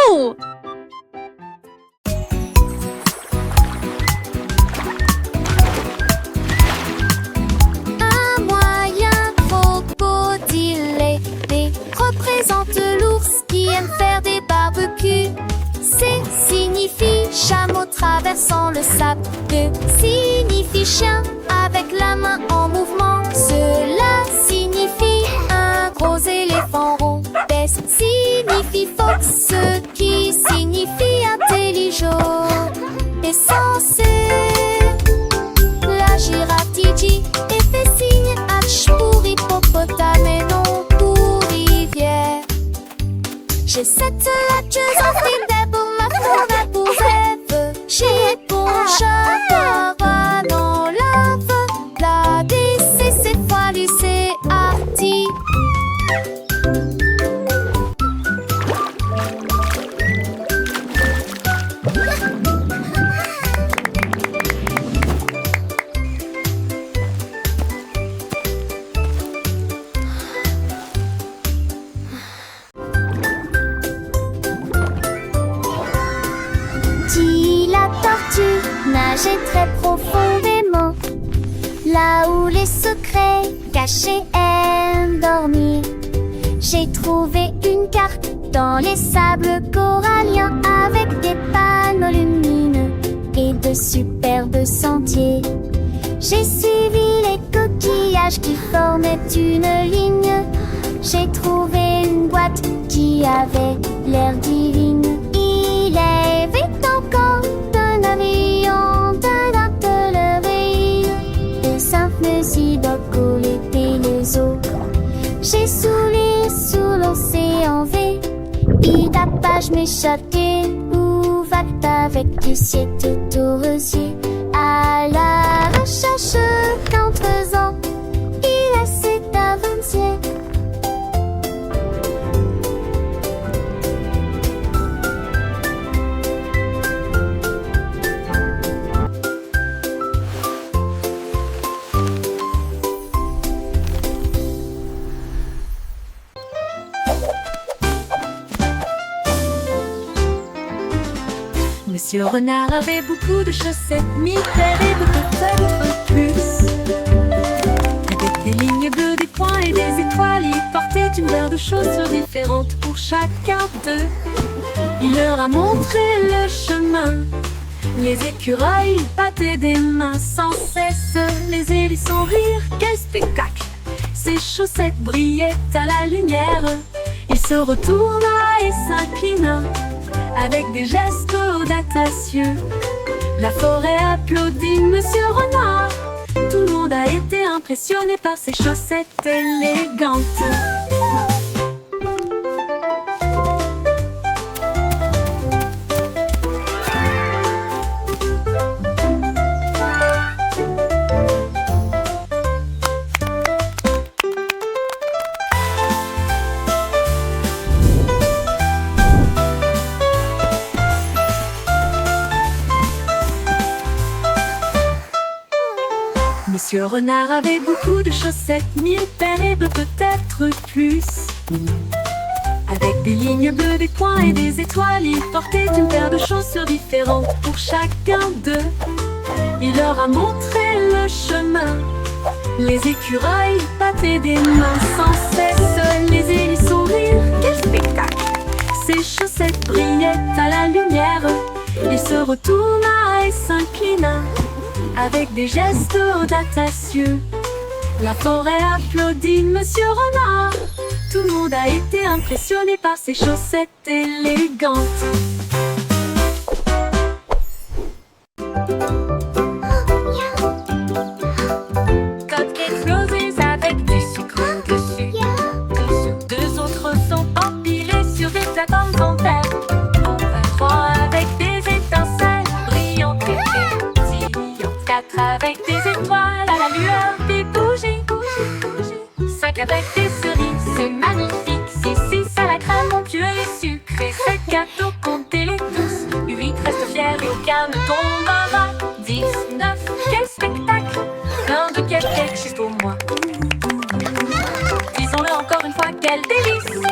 Wouhou! Un moyen crocodile représente l'ours qui aime faire des barbecues. C signifie chameau traversant le sable. D signifie chien avec la main en mouvement. Cela signifie un gros éléphant rond. S signifie fox, ce qui signifie intelligent. Et censé la girafe Gigi et fait signe H pour hippopotame et non pour rivière. J'ai cette latcheuse en film des beaux ma pour rêve. J'ai bon chat dans lave. La DC c'est fois lycée arty. Dit la tortue nageait très profondément, là où les secrets cachés aiment dormir. J'ai trouvé une carte dans les sables coralliens avec des panneaux lumineux et de superbes sentiers. J'ai suivi les coquillages qui formaient une ligne. J'ai trouvé une boîte qui avait l'air divine. Il avait encore d'un avion, d'un artillerie, des simples sidocoles et les eaux. J'ai souri sous l'océan V. Bidapage m'échappait, où va-t-il avec du ciel tout au rosier? À la recherche d'un trésor, il essaie d'avancer. Monsieur Renard avait beaucoup de chaussettes, mille paires et peut-être plus. Avec des lignes bleues, des points et des étoiles, il portait une paire de chaussures différentes pour chacun d'eux. Il leur a montré le chemin. Les écureuils battaient des mains sans cesse. Les hérissons rirent, quel spectacle! Ses chaussettes brillaient à la lumière. Il se retourna et s'inclina avec des gestes audacieux. La forêt applaudit Monsieur Renard. Tout le monde a été impressionné par ses chaussettes élégantes. Monsieur Renard avait beaucoup de chaussettes, mille paires et peut-être plus. Avec des lignes bleues, des points et des étoiles, il portait une paire de chaussures différentes pour chacun d'eux. Il leur a montré le chemin. Les écureuils battaient des mains sans cesse. Les hérissons rirent, quel spectacle! Ses chaussettes brillaient à la lumière. Il se retourna et s'inclina avec des gestes audacieux. La forêt applaudit Monsieur Renard. Tout le monde a été impressionné par ses chaussettes élégantes. Cupcakes roses avec du sucre dessus. Deux autres sont empilés sur des plates-bandes en verre. Enfin, trois avec des étincelles brillantes et pétillantes. Quatre avec des étoiles à la lueur des bougies. Cinq avec des cerises, c'est magnifique. Six à la crème onctueux et sucrée. Sept gâteaux, comptez-les tous. 8 restent fiers et aucun ne tombe à bas. 10, 9, quel spectacle! Plein de cupcakes juste pour moi. Disons-le encore une fois, quel délice!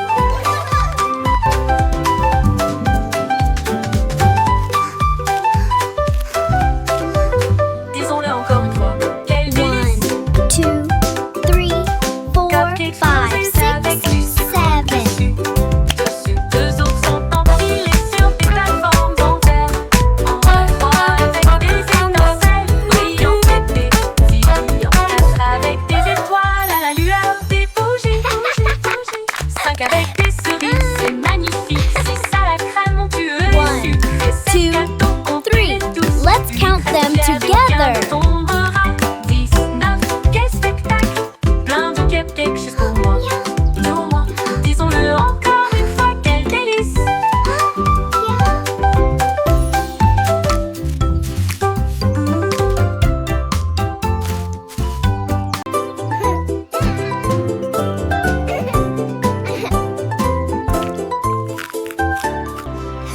cake avec des cerises, c'est magnifique. 6 à la crème onctueuse et sucre. Et ces 2, gâteaux qu'on 3. connaît tous. Let's count them together. Tombera 19, quel spectacle! Plein de cupcakes juste pour moi. Pour moi, disons-le encore une fois, quel délice!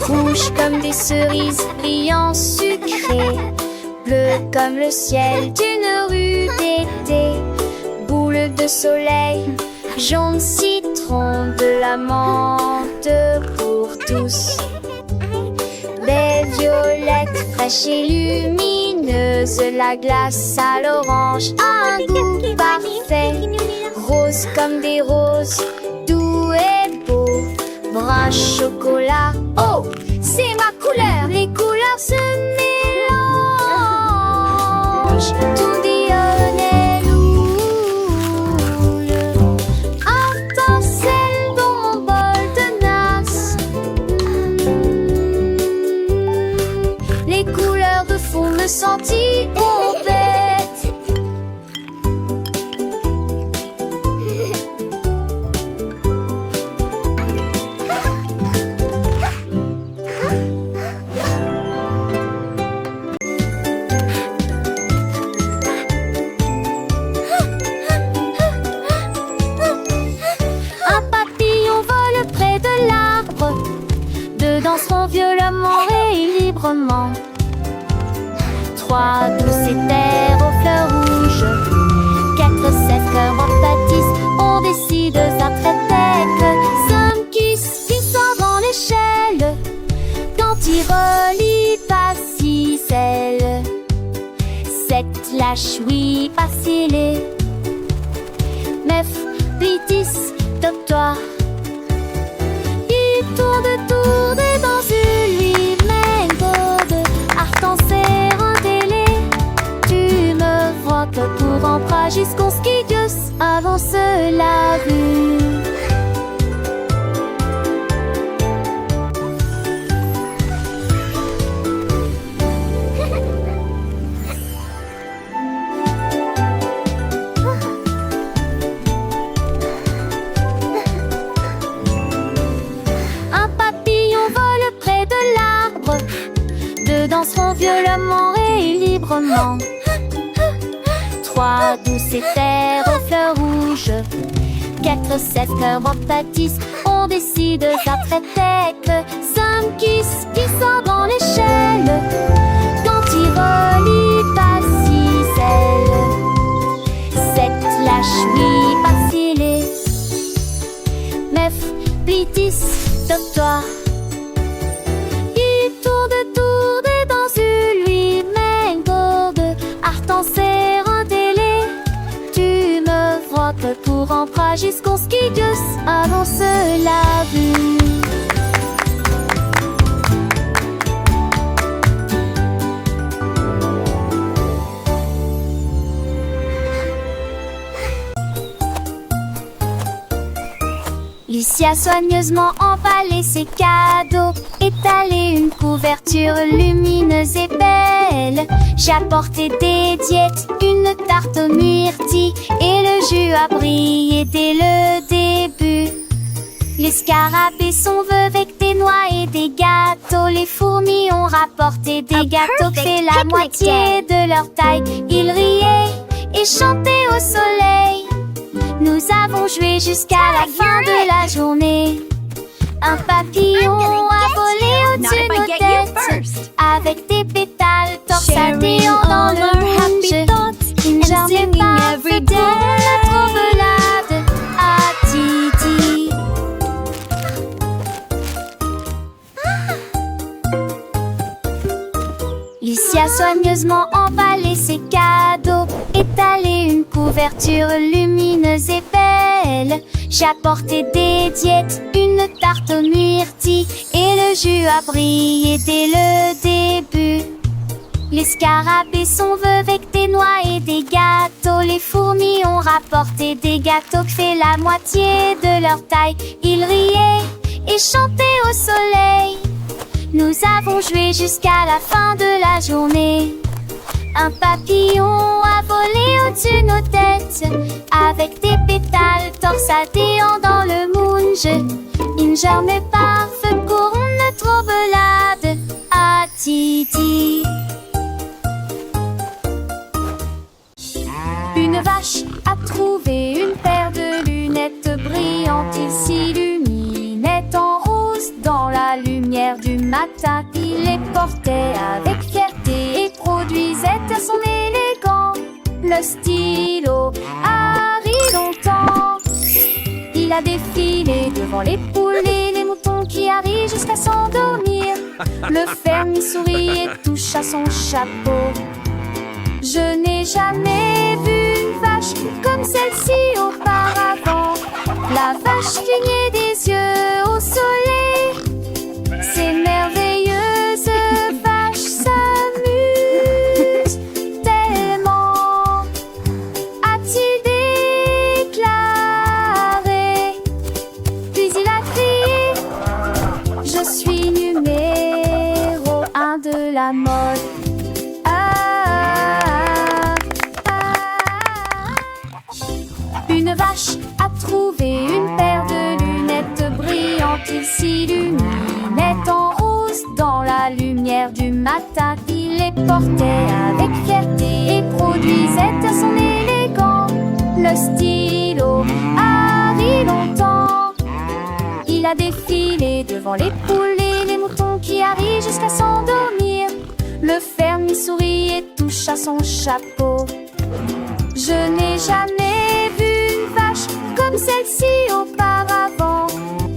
Rouge comme des cerises, brillant sucré. Bleu comme le ciel d'une rue d'été. Boule de soleil, jaune citron, de la menthe pour tous. Belle violette, fraîche et lumineuse. La glace à l'orange a un goût parfait. Rose comme des roses, doux et beau. Brun chocolat, oh, c'est ma couleur. Les couleurs se mélangent. Tout dionnel loule. Arc-en-ciel dans mon bol de nasse. Les couleurs de fond me sentir bête. Un papillon vole près de l'arbre. Deux danseront violemment et librement. 3 douces éthers aux fleurs rouges. 4 sèches cœurs en pâtissent. On décide d'un tête. 5 glissant dans l'échelle. Quand il relie pas si celle. 7 lâche oui pas scellé. 9 plitis top-toi. Il tourne dans une lui-même gourde. Arc-en-ciel en télé. Tu me vois que pour emprunt jusqu'au skidius avance la vue. Un papillon vole près de l'arbre. Deux danseront violemment et librement. 3 douces éthers aux fleurs rouges. 4 sèches cœurs en pâtissent. On décide ça très tête. 5 glissant dans l'échelle. Quand il relie pas si celle. 7 lâche oui pas scellé. 9 plitis top-toi. Il tourne dans une lui-même gourde. Arc-en-ciel en télé. Tu me vois que pour emprunt jusqu'au skidius avance la vue. Lucia soigneusement emballé ses cadeaux, étalé une couverture lumineuse et belle. J'ai apporté des diètes, une tarte aux myrtilles et le jus a brillé dès le début. Les scarabées sont vœux avec des noix et des gâteaux. Les fourmis ont rapporté des gâteaux qui fait la moitié de leur taille. Ils riaient et chantaient au soleil. Nous avons joué jusqu'à la fin de la journée. Un papillon a volé au-dessus de nos têtes, avec des pétales torsadés en orange. Une journée parfaite pour notre envelade à Titi. Lucia soigneusement emballé ses cadeaux, étalé une couverture lumineuse et belle. J'ai apporté des diètes, une tarte aux myrtilles et le jus a brillé dès le début. Les scarabées sont vœux avec des noix et des gâteaux. Bientôt les fourmis ont rapporté des gâteaux qui fait la moitié de leur taille. Ils riaient et chantaient au soleil. Nous avons joué jusqu'à la fin de la journée. Un papillon a volé au-dessus de nos têtes, avec des pétales torsadés dans le moonge. Une germe parfait pour notre belade à Titi. Une vache a trouvé une paire de lunettes brillantes. Il s'illuminait en rose dans la lumière du matin. Il les portait avec fierté et produisait à son élégant le stylo Harry longtemps. Il a défilé devant les poules et les moutons qui arrivent jusqu'à s'endormir. Le fermier sourit et touche à son chapeau. Je n'ai jamais vu une vache comme celle-ci auparavant. La vache clignait des yeux au soleil. Ces merveilleuses vaches s'amusent tellement, a-t-il déclaré. Puis il a crié: je suis numéro 1 de la mode. Une vache a trouvé une paire de lunettes brillantes. Il s'illuminait en rose dans la lumière du matin. Il les portait avec fierté et produisait à son élégant le stylo Harry longtemps. Il a défilé devant les poules et les moutons qui arrivent jusqu'à s'endormir. Le fermier sourit et touche à son chapeau. Je n'ai jamais vu une vache comme celle-ci auparavant.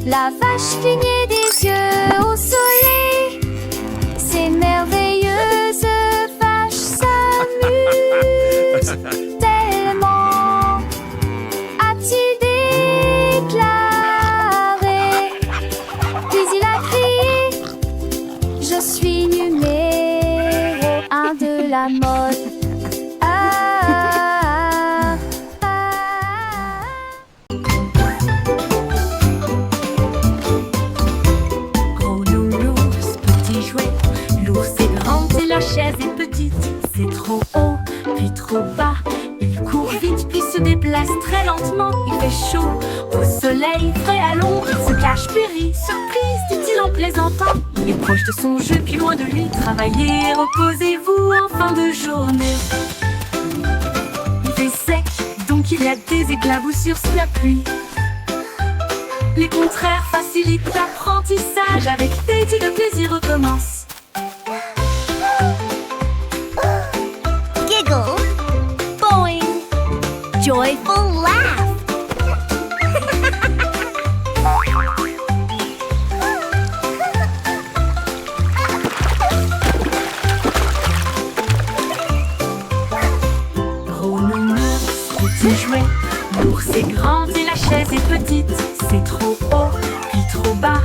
La vache clignait des yeux au soleil. Ces merveilleuses vaches s'amusent tellement, a-t-il déclaré. Puis il a crié: je suis numéro 1 de la mode. La chaise est petite, c'est trop haut, puis trop bas. Il court vite, puis se déplace très lentement. Il fait chaud, au soleil, frais à l'ombre. Il se cache, puis rit, surprise, dit-il en plaisantant. Il est proche de son jeu, puis loin de lui. Travaillez, reposez-vous en fin de journée. Il fait sec, donc il y a des éclaboussures sous la pluie. Les contraires facilitent l'apprentissage. Avec Teddy, le plaisir recommence. Giggle, boing, joyful laugh. Gros nounours, petit jouet, l'ours est grand et la chaise est petite. C'est trop haut, puis trop bas.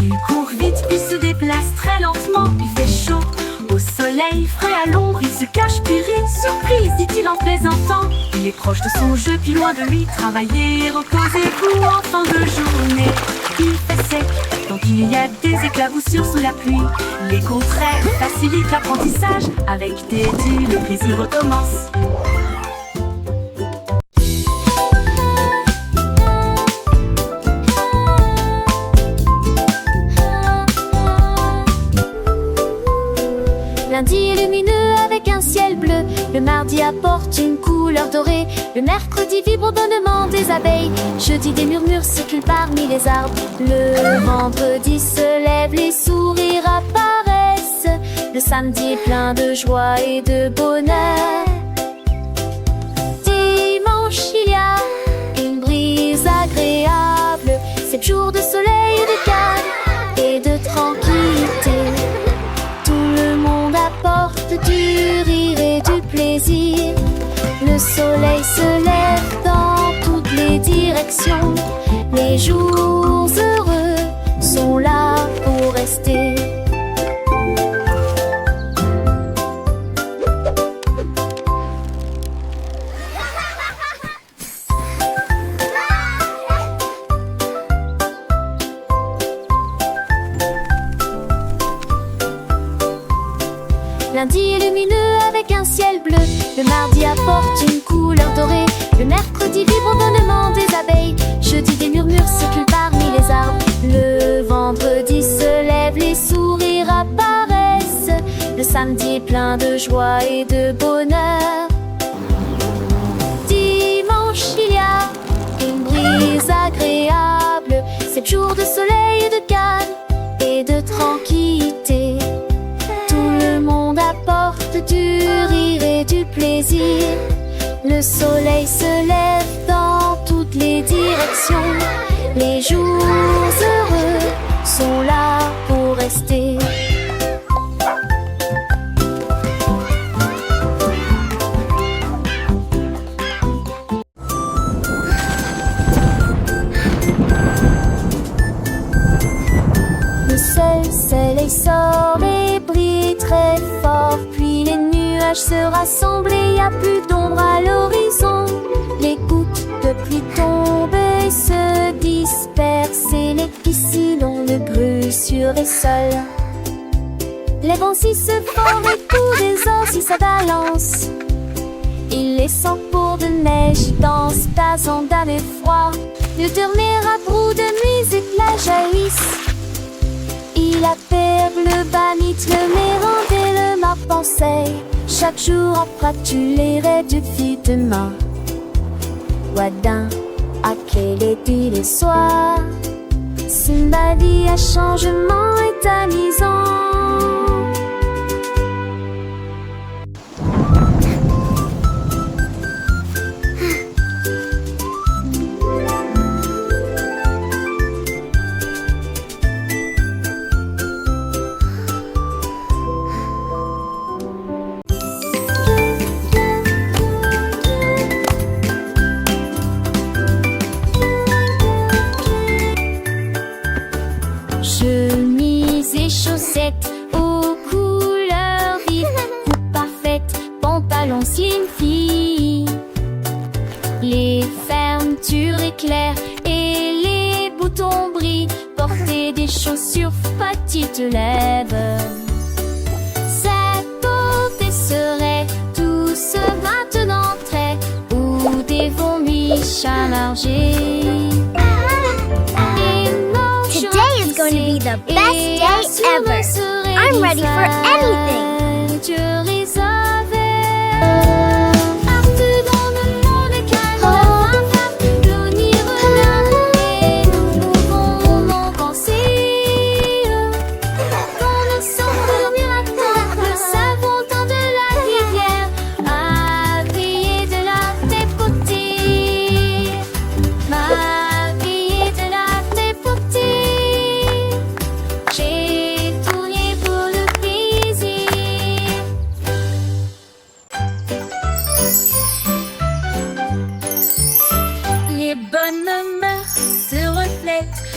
Il court vite, puis se déplace très lentement. Il fait chaud, au soleil, frais à l'ombre. Il se cache, puis rit, surprise, dit-il en plaisantant. Il est proche de son jeu, puis loin de lui. Travaillez, reposez-vous en fin de journée. Il fait sec, donc il y a des éclaboussures sous la pluie. Les contraires facilitent l'apprentissage. Avec Teddy, le plaisir recommence. Lundi est lumineux avec un ciel bleu. Le mardi apporte une couleur dorée. Le mercredi vibre au bonnement des abeilles. Jeudi des murmures circulent parmi les arbres. Le vendredi se lève, les sourires apparaissent. Le samedi est plein de joie et de bonheur. Dimanche il y a une brise agréable. 7 jours de soleil et de calme et de tranquillité. Apporte du rire et du plaisir. Le soleil se lève dans toutes les directions. Les jours heureux sont là pour rester. Lundi est lumineux avec un ciel bleu. Le mardi apporte une couleur dorée. Le mercredi, vibre au bonnement des abeilles. Jeudi, des murmures circulent parmi les arbres. Le vendredi se lève, les sourires apparaissent. Le samedi est plein de joie et de bonheur. Dimanche, il y a une brise agréable. 7 jours de soleil et de calme et de tranquillité. Tout le monde apporte du rire et du plaisir. Le soleil se lève dans toutes les directions. Les jours heureux sont là pour rester. Le soleil sort et brille très fort. Puis les nuages se rassemblent et y a plus d'ombre à l'horizon. Les gouttes de pluie tombent et se dispersent. Et les piscines ont le bruit sur les sols. Les vents si se forment et tous les os si ça balance. Il les sent pour de neige dansent, passant d'un effroi. Le dernier à de musique la jaillisse. Il appelle le banit, le mérande et le ma pensée. Chaque jour en pratulerait depuis demain. Wadin, à quel est les soirs. Simbadi à changement est amusant. Chemise et chaussettes aux couleurs vives, coupe parfaite, pantalon slim fit. Les fermetures éclairent et les boutons brillent. Porter des chaussures petites lèvres. Cette beauté serait douce maintenant très, ou des vomis chamargés. Going to be the best day ever. I'm ready for anything.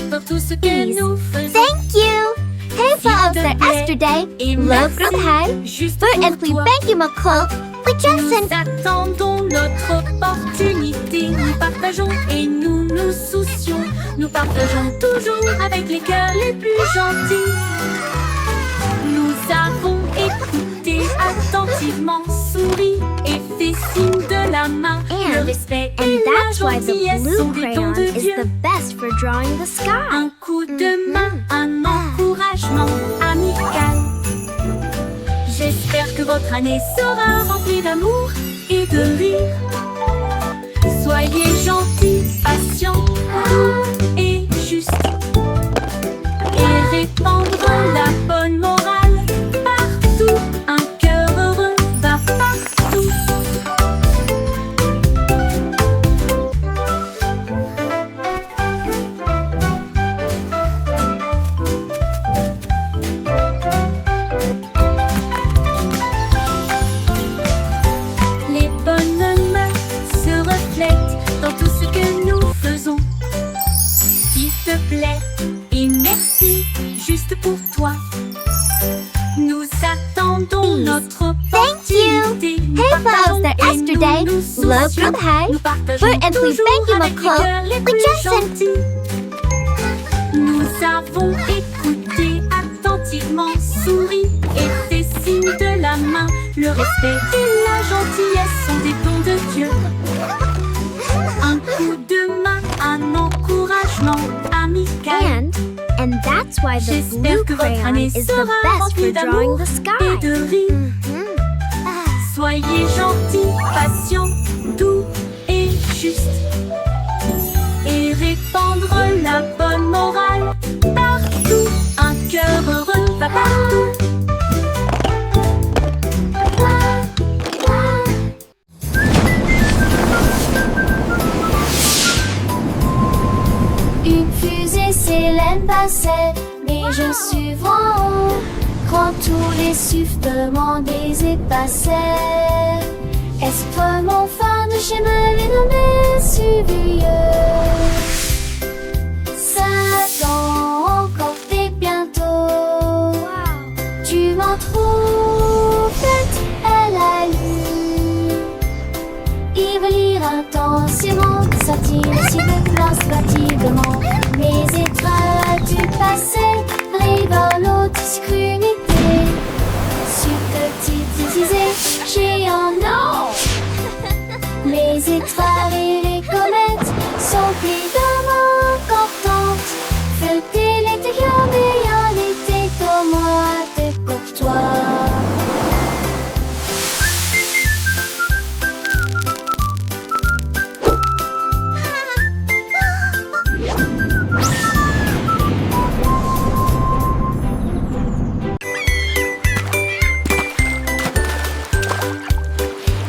Pour tout ce que nous faisons. Thank you! Hej för yesterday, love group high, för äntligen thank you McCall, we just Nous attendons notre opportunité. Nous partageons et nous nous soucions. Nous partageons toujours avec les cœurs les plus gentils. Nous avons écouté attentivement, souri et fait signe de la main. Le respect et la that's why the gentillesse blue sont des dons crayon de is Dieu. the best for drawing the sky. Un coup de main, un encouragement amical. J'espère que votre année sera remplie d'amour et de rire. Soyez gentils, patients, doux et justes. Et répandre la bonne morale partout. Un cœur heureux va partout. Les bonnes mœurs se reflètent dans tout ce que nous faisons. S'il te plaît et merci, juste pour toi. Nous attendons notre opportunité. Nous Hey partageons folks, that et yesterday, nous nous love soucions. group high, Nous partageons for Anthony, toujours thank you, avec les McCall. cœurs les We plus just sent- gentils. Nous avons écouté attentivement, souri et fait signe de la main. respect et la gentillesse sont des dons de Dieu. Un coup de main, un encouragement amical. And that's why the blue J'espère que votre crayon année is the sera best for remplie drawing d'amour the et sky. de rire. Soyez gentils, patients, doux et justes. Et répandre la bonne morale partout. Un cœur heureux va partout. Une fusée s'élève passait, mais je suis en haut. Quand tous les sifflements des épassaient, est-ce mon phare de chez me les nommés suivieux? Ça ans encore et bientôt. Tu m'en trouves faite, elle a lu. Il veut lire intensément, sortir si de classe fatiguement. Mes étoiles du passé, révèlent discrédité. Subtilité, géant, non. Mes étoiles et les comètes sont évidemment importantes. Feuilleter l'intérieur, mais en été comme moi, t'es courtois.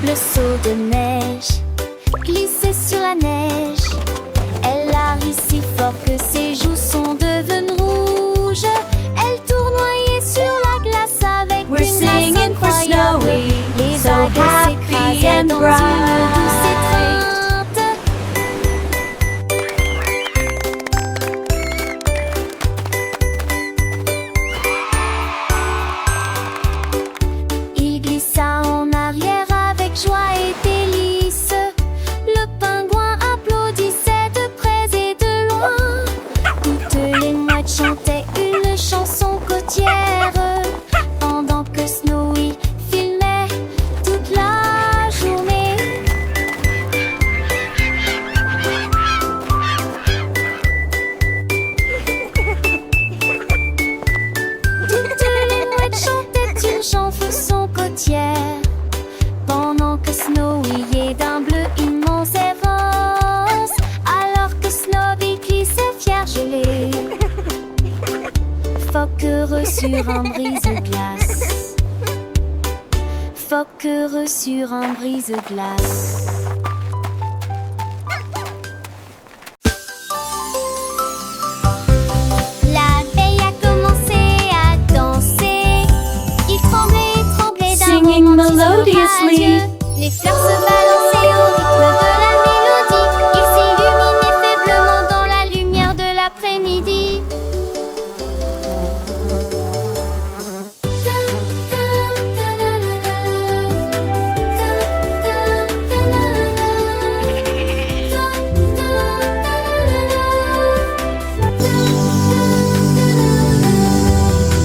Le seau de neige glissait sur la neige. Elle a ri si fort que ses joues sont devenues rouges. Elle tournoyait sur la glace avec We're une grâce singing for incroyable. Snowy, Les so vagues happy s'écrasaient and dans bright. une douce étreinte. Il glissa en arrière avec joie et délice. Le pingouin applaudissait de près et de loin. Toutes les mouettes chantaient une chanson côtière, pendant que Snowy filmait toute la journée. Toutes les mouettes chantaient une chanson côtière, pendant que Snowy est d'un bleu immense et rose, alors que Snowy glissait fier gelé. Phoque heureux sur un brise-glace. Phoque heureux sur un brise-glace. La veille a commencé à danser. Il tremblait d'un Singing moment si melodiously. radieux. Les fleurs se balançaient au rythme de la mélodie. Il s'illuminait faiblement dans la lumière de l'après-midi.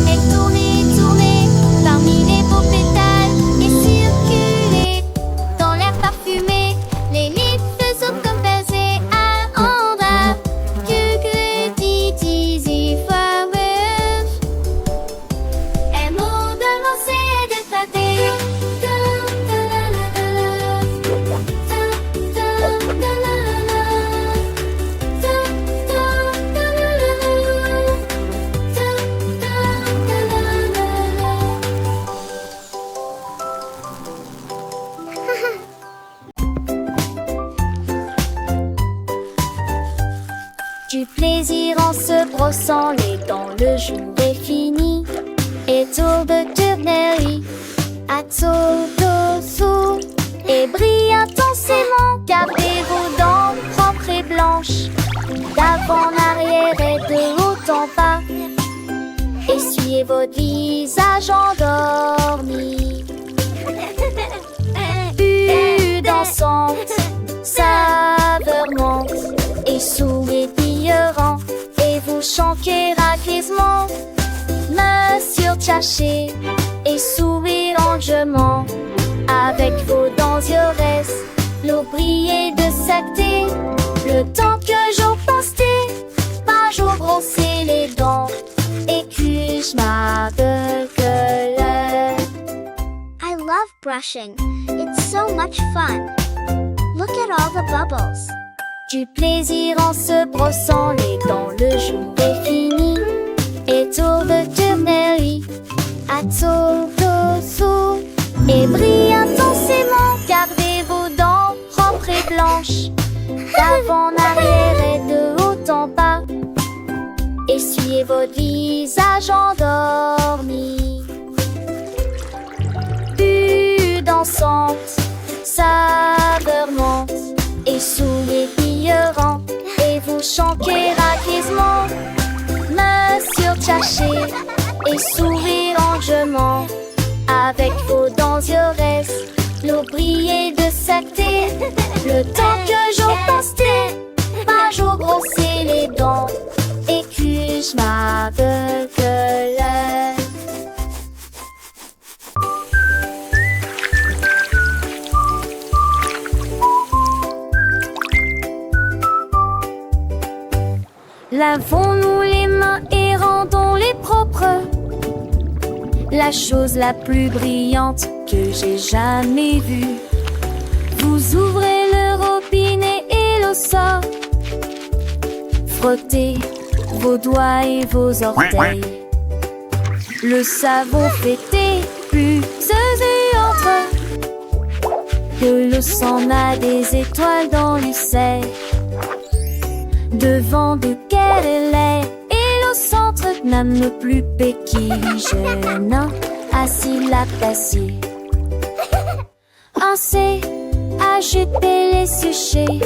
Elle tournait, tournait parmi les beaux pétales et circulait dans l'air parfumé. Les livres faisaient comme baiser à Andra. Que dit flowers. Un mot de lancer et de flatter. Du plaisir en se brossant les dents, le jour est fini. Et tour de tournerie, à tour d'ossou. Et brille intensément, gardez vos dents propres et blanches. D'avant en arrière et de haut en bas. Essuyez votre visage endormi. Vue dansante, saveur monte et souriant, et vous chantez racleusement. Main sur Tchaché et sourire en rangement. Avec vos dents Yorès, l'eau brillait de saleté. Le temps que j'en pastais, pas jour brosser les dents. Écuche ma gueule. I love brushing. It's so much fun. Look at all the bubbles. Du plaisir en se brossant les dents, le jour est fini. Et tour de tournerie, à tour d'osso. Et brille intensément, gardez vos dents propres et blanches. D'avant en arrière et de haut en bas. Essuyez votre visage endormi. Bulle dansante, saveur monte. Et souliers brillerants, et vous chantez raquisement. Main surcachée et sourire rangement. Avec vos dents Yorès, l'eau brillait de saleté. Le temps que j'en pastais, pas jour brosser les dents. Écuche ma gueule. Lavons-nous les mains et rendons-les propres. La chose la plus brillante que j'ai jamais vue. Vous ouvrez le robinet et l'eau sort. Frottez vos doigts et vos orteils. Le savon fêté, plus et entre. De l'eau s'en a des étoiles dans l'ucelle. Devant de quelle elle est, et au centre n'aime plus péquille-jeune, assis la d'acier. Ainsi, agitez les sujets,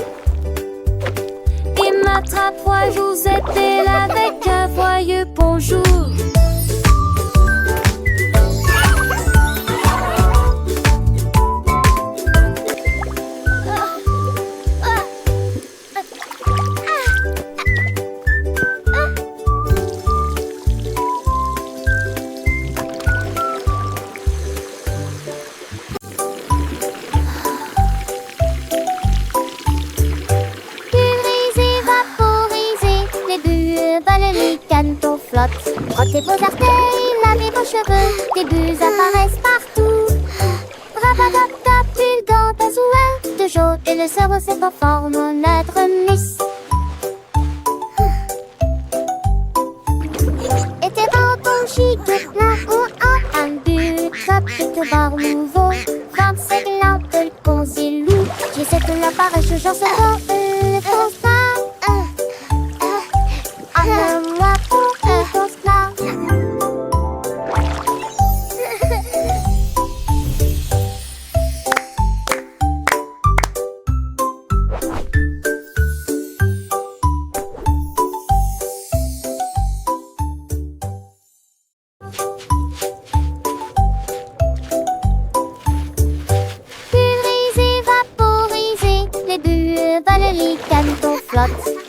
et m'attrape-moi, vous êtes là avec un joyeux bonjour. Frottez vos orteils, lavez vos cheveux, des bulles apparaissent partout. Rabatata, pulgant, azouin, de jaune, et le cerveau s'est en forme notre miss. Et tes bâtons chic, plein ou un but, chapitre bar nouveau, 25 lampes, le concilou. J'essaie de l'apparaître, je j'en sais pas, le constat. Moi pour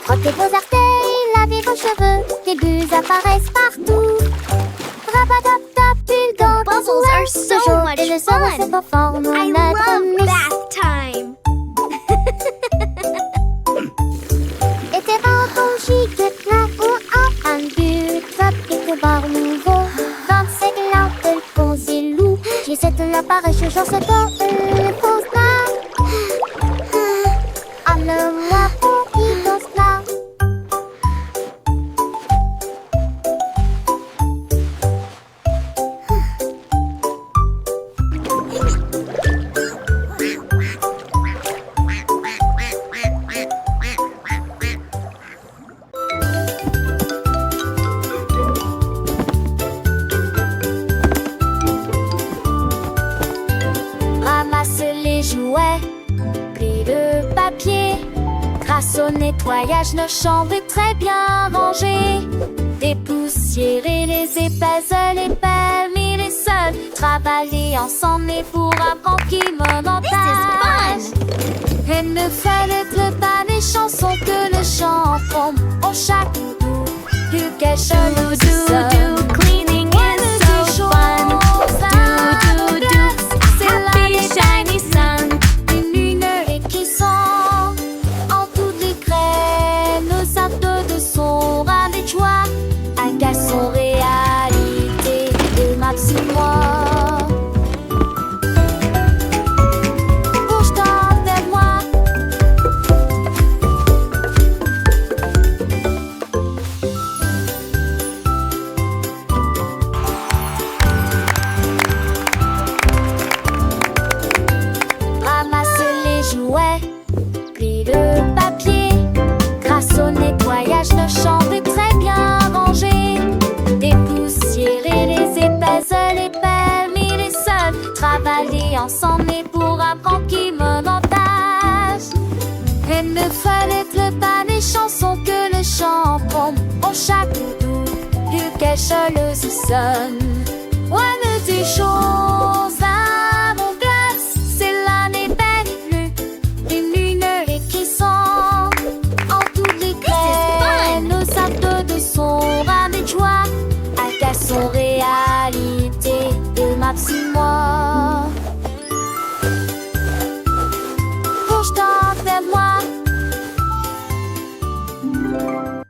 frottez vos orteils, lavez vos cheveux, des bulles apparaissent partout. Rabatata, pulgant, Bubbles are so much fun. I love bath time. Et tes bâtons chic, plein ou un but, chapitre bar nouveau, 25 lampes, le concilou. J'essaie de l'apparaître, j'en sais pas, le constat. Moi pour y danse là. Ramasse les jouets, plie le papier. Grâce au nettoyage, nos chambres est très bien rangées. Dépoussiérer les épaisseurs, les permis, les seuls. Travailler ensemble et pour apprendre qui monotage. Et ne fallait pas les chansons que le chant forme. Au chaque doudou, du quelque chose. Do, cleaning is so fun. Do, chanson que le chant prend en chaque doux, plus quelque chose sonne.